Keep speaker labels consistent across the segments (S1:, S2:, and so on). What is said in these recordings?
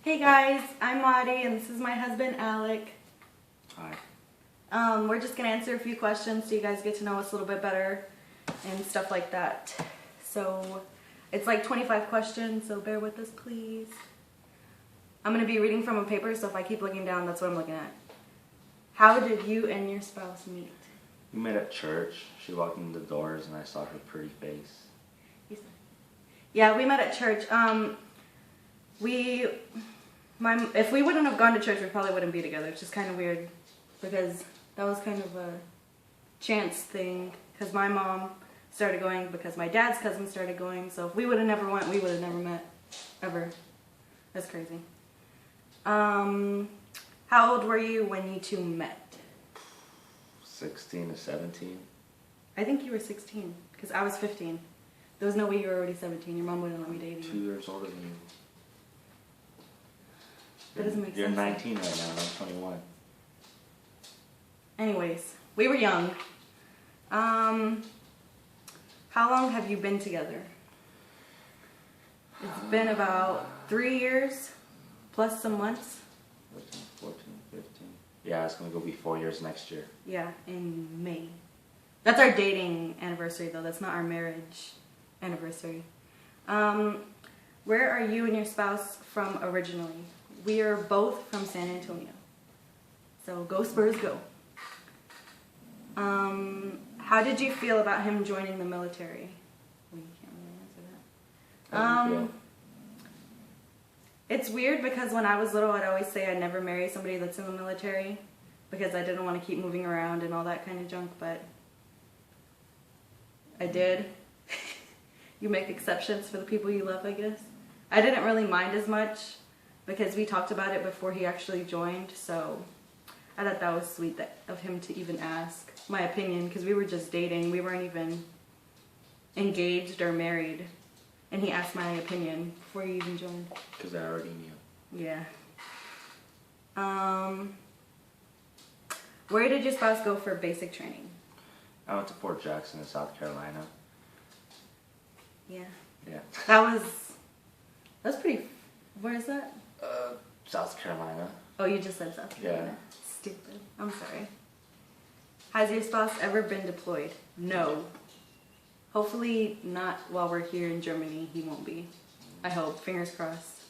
S1: Hey guys, I'm Maudie and this is my husband Alec.
S2: Hi.
S1: We're just gonna answer a few questions so you guys get to know us a little bit better and stuff like that. So it's like 25 questions, so bear with us please. I'm gonna be reading from a paper, so if I keep looking down, that's what I'm looking at. How did you and your spouse meet?
S2: We met at church. She walked in the doors and I saw her pretty face.
S1: Yeah, we met at church. If we wouldn't have gone to church, we probably wouldn't be together. It's just kind of weird because that was kind of a chance thing. Because my mom started going because my dad's cousin started going. So if we would have never went, we would have never met ever. That's crazy. How old were you when you two met?
S2: 16 to 17.
S1: I think you were 16 because I was 15. There was no way you were already 17. Your mom wouldn't let me date you.
S2: 2 years older than you.
S1: That doesn't make
S2: You're
S1: sense.
S2: 19 right now and I'm 21.
S1: Anyways, we were young. How long have you been together? It's been about 3 years, plus some months.
S2: 13, 14, 15. Yeah, it's going to go be 4 years next year.
S1: Yeah, in May. That's our dating anniversary though, that's not our marriage anniversary. Where are you and your spouse from originally? We are both from San Antonio. So go Spurs, go. How did you feel about him joining the military? Well, you can't really answer that.
S2: How do you feel?
S1: It's weird because when I was little, I'd always say I'd never marry somebody that's in the military because I didn't want to keep moving around and all that kind of junk, but I did. You make exceptions for the people you love, I guess. I didn't really mind as much because we talked about it before he actually joined, so I thought that was sweet of him to even ask my opinion because we were just dating. We weren't even engaged or married. And he asked my opinion before he even joined.
S2: Because I already knew.
S1: Yeah. Where did your spouse go for basic training?
S2: I went to Fort Jackson in South Carolina.
S1: Yeah.
S2: Yeah.
S1: That's pretty, where is that?
S2: South Carolina.
S1: Oh, you just said South Carolina.
S2: Yeah.
S1: Stupid. I'm sorry. Has your spouse ever been deployed? No. Hopefully not while we're here in Germany. He won't be. I hope. Fingers crossed.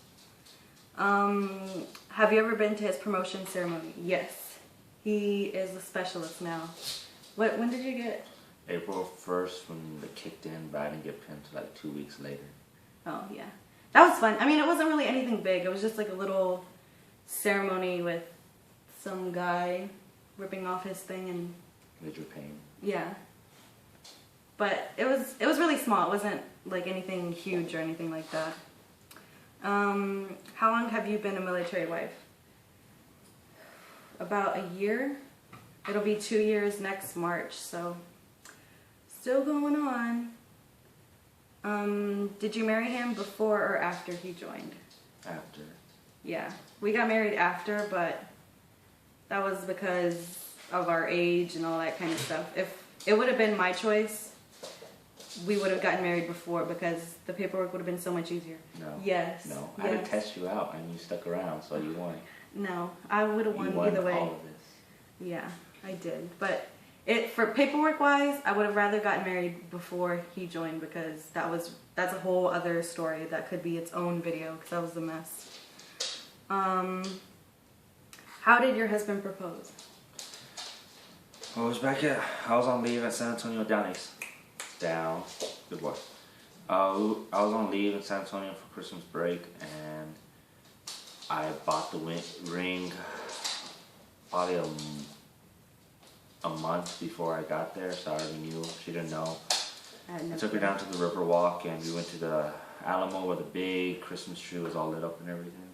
S1: Have you ever been to his promotion ceremony? Yes. He is a specialist now. When did you get?
S2: April 1st when they kicked in, but I didn't get pinned till like 2 weeks later.
S1: Oh, yeah. That was fun. I mean, it wasn't really anything big. It was just like a little ceremony with some guy ripping off his thing and...
S2: Major pain.
S1: Yeah. But it was really small. It wasn't like anything huge or anything like that. How long have you been a military wife? About a year. It'll be 2 years next March, so still going on. Did you marry him before or after he joined?
S2: After.
S1: Yeah, we got married after, but that was because of our age and all that kind of stuff. If it would have been my choice, we would have gotten married before because the paperwork would have been so much easier.
S2: No.
S1: Yes.
S2: No. I had to test you out and you stuck around, so you won.
S1: No, I would have won either way.
S2: All of this.
S1: Yeah, I did. But for paperwork wise, I would have rather gotten married before he joined because that's a whole other story that could be its own video because that was a mess. How did your husband propose?
S2: I was on leave at San Antonio Good boy. I was on leave in San Antonio for Christmas break and I bought the ring probably a month before I got there, so I already knew. She didn't know. I took her down to the Riverwalk and we went to the Alamo where the big Christmas tree was all lit up and everything.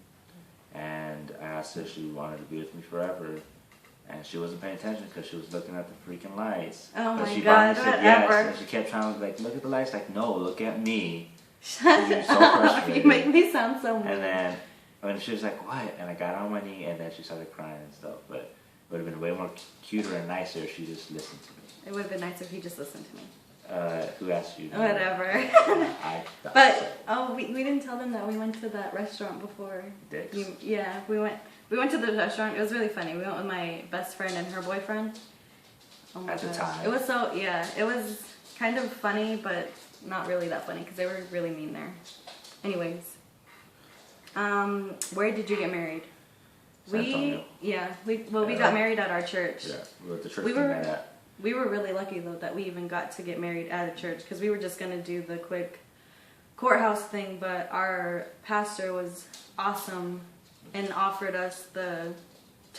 S2: And I asked her if she wanted to be with me forever. And she wasn't paying attention because she was looking at the freaking lights.
S1: Oh
S2: but
S1: my
S2: she
S1: God,
S2: finally said
S1: whatever.
S2: yes, and she kept trying to like, look at the lights, like, no, look at me.
S1: Shut
S2: So
S1: up.
S2: frustrated.
S1: You make me sound so mean.
S2: And then when she was like, what? And I got on my knee and then she started crying and stuff. But it would have been way more cuter and nicer if she just listened to me.
S1: It would have been nicer if he just listened to me.
S2: Who asked you?
S1: Whatever.
S2: I thought
S1: But oh, we didn't tell them that we went to that restaurant before.
S2: Dick's.
S1: Yeah, we went to the restaurant. It was really funny. We went with my best friend and her boyfriend. Oh my
S2: At the
S1: gosh.
S2: time.
S1: It was so it was kind of funny, but not really that funny because they were really mean there. Anyways, where did you get married?
S2: San Antonio.
S1: We
S2: Yeah.
S1: got married at our church.
S2: Yeah, we were at the church
S1: We
S2: we
S1: were-
S2: met at.
S1: We were really lucky though that we even got to get married at a church because we were just gonna do the quick courthouse thing, but our pastor was awesome and offered us to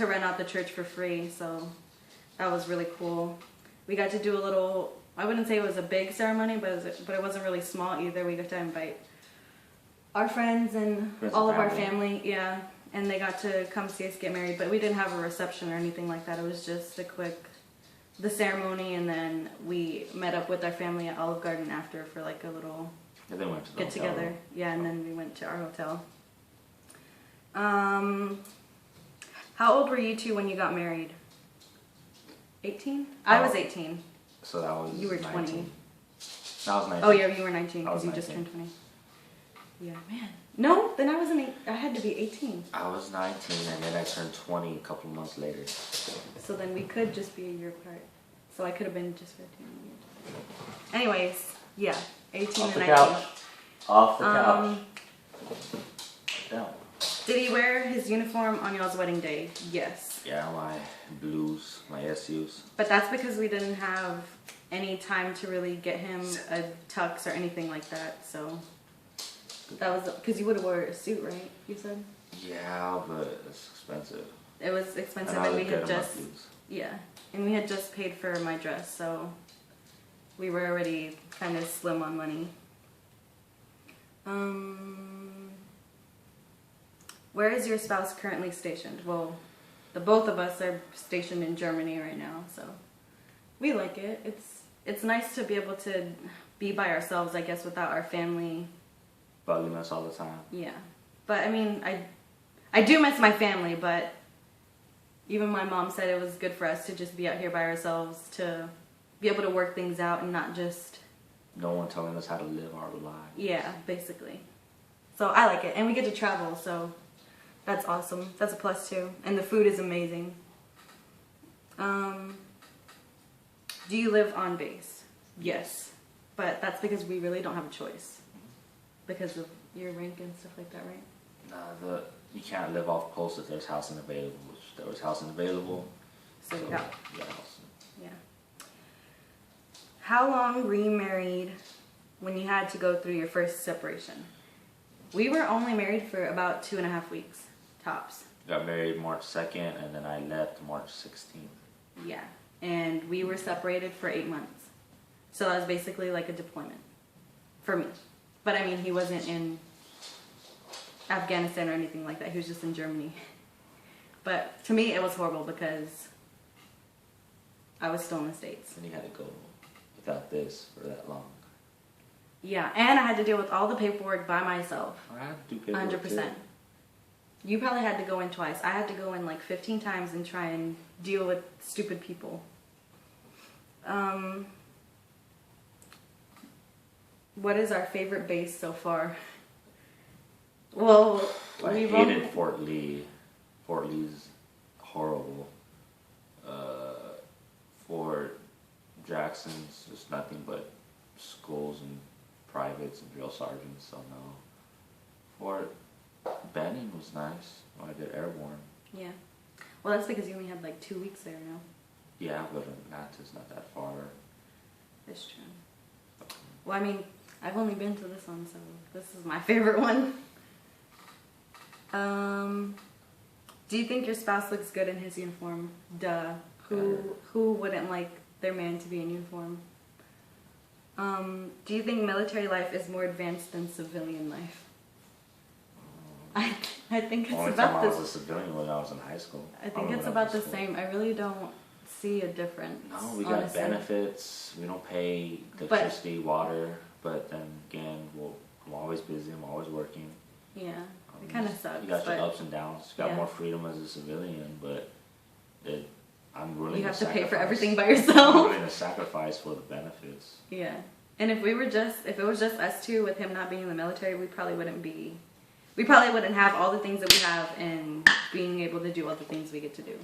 S1: rent out the church for free, so that was really cool. We got to do a little, I wouldn't say it was a big ceremony, but it wasn't really small either. We got to invite our friends and
S2: Friends
S1: all
S2: and
S1: of our
S2: family.
S1: family, yeah, and they got to come see us get married, but we didn't have a reception or anything like that. It was just the ceremony, and then we met up with our family at Olive Garden after for like a little
S2: And then went to the
S1: get
S2: hotel
S1: together.
S2: room.
S1: Yeah, and then we went to our hotel. How old were you two when you got married? 18? I was 18.
S2: So that was
S1: You were
S2: 19.
S1: 20.
S2: No, I was 19.
S1: Oh yeah, you were 19
S2: I was
S1: because you just
S2: 19.
S1: turned 20. Yeah, man. No, then I wasn't. I had to be 18.
S2: I was 19 and then I turned 20 a couple months later.
S1: So then we could just be a year apart. So I could have been just 15 years. Anyways, yeah, 18
S2: Off
S1: and
S2: the
S1: 19.
S2: couch. Off the couch.
S1: Um,
S2: Down.
S1: Did he wear his uniform on y'all's wedding day? Yes.
S2: Yeah, my blues, my SUs.
S1: But that's because we didn't have any time to really get him a tux or anything like that. So that was because you would have wore a suit, right? You said
S2: Yeah, but it's expensive.
S1: it was expensive,
S2: And I
S1: and we
S2: look
S1: had
S2: good in my
S1: just
S2: blues.
S1: and we had just paid for my dress, so we were already kind of slim on money. Where is your spouse currently stationed? Well, the both of us are stationed in Germany right now, so we like it. It's nice to be able to be by ourselves, I guess, without our family.
S2: Bugging us all the time.
S1: Yeah, but I mean, I do miss my family, but even my mom said it was good for us to just be out here by ourselves, to be able to work things out and not just
S2: No one telling us how to live our lives.
S1: yeah, basically. So I like it, and we get to travel, so that's awesome. That's a plus too, and the food is amazing. Do you live on base? Yes, but that's because we really don't have a choice because of your rank and stuff like that, right?
S2: Nah, you can't live off post if there's housing available. Which there was housing available.
S1: So
S2: you
S1: yeah,
S2: got housing.
S1: yeah. How long were you married when you had to go through your first separation? We were only married for about 2.5 weeks, tops.
S2: Got married March 2nd and then I left March 16th.
S1: Yeah, and we were separated for 8 months. So that was basically like a deployment for me. But I mean, he wasn't in Afghanistan or anything like that. He was just in Germany. But to me, it was horrible because I was still in the States.
S2: And you had to go without this for that long.
S1: Yeah, and I had to deal with all the paperwork by myself.
S2: I had to do paperwork
S1: 100%.
S2: too.
S1: You probably had to go in twice. I had to go in like 15 times and try and deal with stupid people. What is our favorite base so far? Well,
S2: I
S1: we've
S2: hated
S1: only,
S2: Fort Lee. Fort Lee's horrible. Fort Jackson's just nothing but schools and privates and drill sergeants, so no. Fort Benning was nice when I did airborne.
S1: yeah. Well, that's because you only had like 2 weeks there now.
S2: Yeah, but Natchez not that far.
S1: That's true. Well, I mean, I've only been to this one, so this is my favorite one. Do you think your spouse looks good in his uniform? Duh. Who wouldn't like their man to be in uniform? Do you think military life is more advanced than civilian life? I think it's
S2: Only time
S1: about
S2: I was a
S1: this.
S2: civilian when I was in high school.
S1: I think
S2: Or
S1: it's
S2: when
S1: about
S2: was
S1: the
S2: in school.
S1: same. I really don't see a difference.
S2: No, we got
S1: honestly.
S2: benefits. We don't pay electricity, water. But then again, I'm always busy. I'm always working.
S1: Yeah, it kind of sucks.
S2: You got
S1: but
S2: your ups and downs. You got
S1: yeah.
S2: more freedom as a civilian, but I'm willing
S1: You
S2: to
S1: have to pay for
S2: sacrifice.
S1: everything by
S2: I'm
S1: yourself.
S2: willing to sacrifice for the benefits.
S1: Yeah. And if it was just us two with him not being in the military, we probably wouldn't have all the things that we have and being able to do all the things we get to do.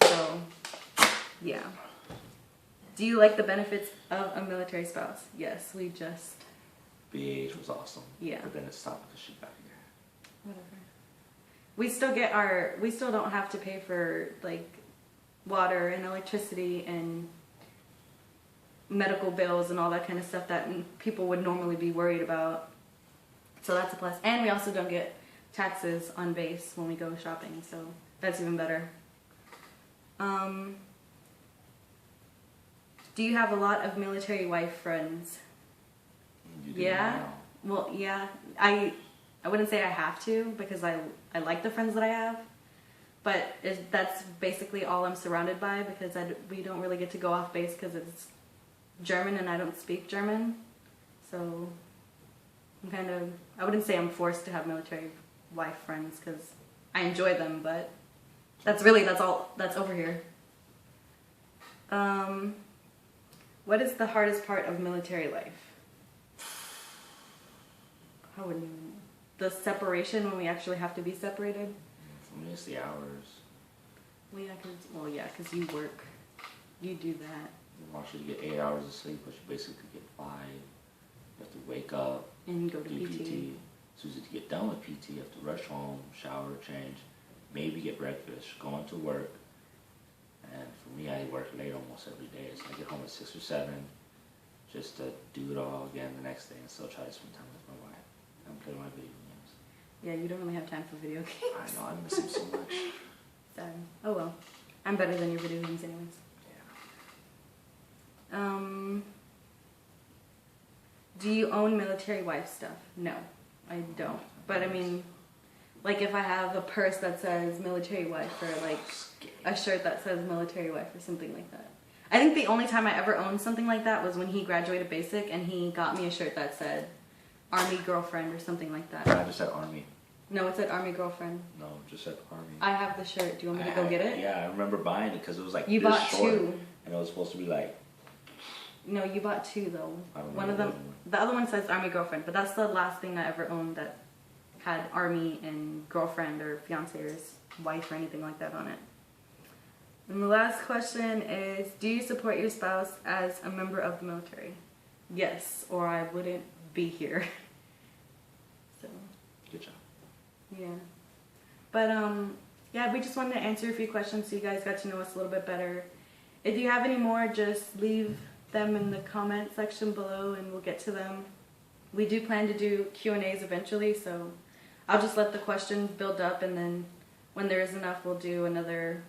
S1: So, yeah. Do you like the benefits of a military spouse? Yes, we just,
S2: BH was awesome.
S1: Yeah.
S2: But then it stopped because she got here.
S1: whatever. We still don't have to pay for like water and electricity and medical bills and all that kind of stuff that people would normally be worried about. So that's a plus. And we also don't get taxes on base when we go shopping, so that's even better. Do you have a lot of military wife friends?
S2: You do
S1: Yeah.
S2: now.
S1: Well, yeah. I wouldn't say I have to because I like the friends that I have, but that's basically all I'm surrounded by because we don't really get to go off base because it's German and I don't speak German, so I wouldn't say I'm forced to have military wife friends because I enjoy them, but that's all that's over here. What is the hardest part of military life? How would you? The separation when we actually have to be separated.
S2: For me, it's the hours.
S1: Well, yeah, because you work, you do that,
S2: You want you to get 8 hours of sleep, but you basically get 5. You have to wake up,
S1: and go to
S2: do
S1: PT.
S2: PT. As soon as you get done with PT, you have to rush home, shower, change, maybe get breakfast, go into work. And for me, I work late almost every day, so I get home at 6 or 7, just to do it all again the next day and still try to spend time with my wife and play my video games.
S1: Yeah, you don't really have time for video games.
S2: I know, I miss him so much.
S1: Sorry. Oh well. I'm better than your video games anyways.
S2: Yeah.
S1: Do you own military wife stuff? No, I don't. But I mean, like if I have a purse that says military wife or like a shirt that says military wife or something like that. I think the only time I ever owned something like that was when he graduated basic and he got me a shirt that said Army Girlfriend or something like that.
S2: I just said Army.
S1: No, it said Army Girlfriend.
S2: No, just said Army.
S1: I have the shirt. Do you want me to go get it?
S2: Yeah, I remember buying it because it was like
S1: You
S2: this
S1: bought
S2: short,
S1: 2.
S2: and it was supposed to be like.
S1: No, you bought 2 though.
S2: I don't
S1: One of
S2: know
S1: them, the other one says Army Girlfriend, but that's the last thing I ever owned that had Army and girlfriend or fiance or wife or anything like that on it. And the last question is, do you support your spouse as a member of the military? Yes, or I wouldn't be here. So,
S2: Good job.
S1: yeah. But, yeah, we just wanted to answer a few questions so you guys got to know us a little bit better. If you have any more, just leave them in the comment section below and we'll get to them. We do plan to do Q&As eventually, so I'll just let the questions build up and then when there is enough, we'll do another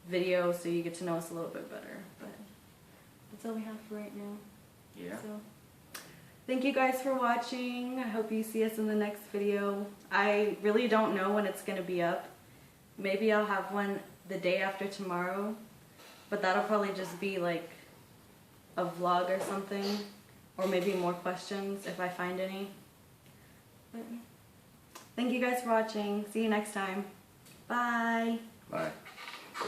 S1: video so you get to know us a little bit better. But that's all we have for right now.
S2: Yeah.
S1: So, thank you guys for watching. I hope you see us in the next video. I really don't know when it's going to be up. Maybe I'll have one the day after tomorrow, but that'll probably just be like a vlog or something, or maybe more questions if I find any. But thank you guys for watching. See you next time. Bye.
S2: Bye.